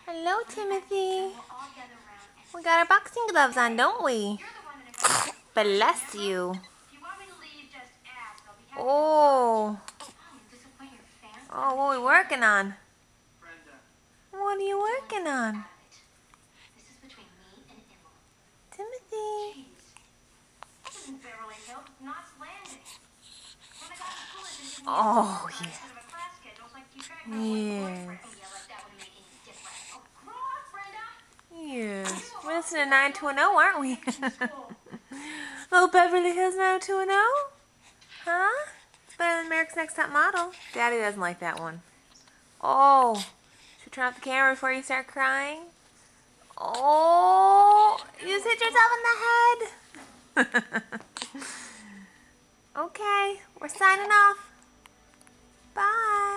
Hello, Timothy. We got our boxing gloves on, don't we? Bless you. Oh. Oh, what are we working on? What are you working on? Timothy. Oh, yeah. Yes. Yes. We're listening to 90210, aren't we? Little Beverly Hills 90210? Huh? It's better than America's Next Top Model. Daddy doesn't like that one. Oh. Should we turn off the camera before you start crying? Oh. You just hit yourself in the head. Okay. We're signing off. Bye.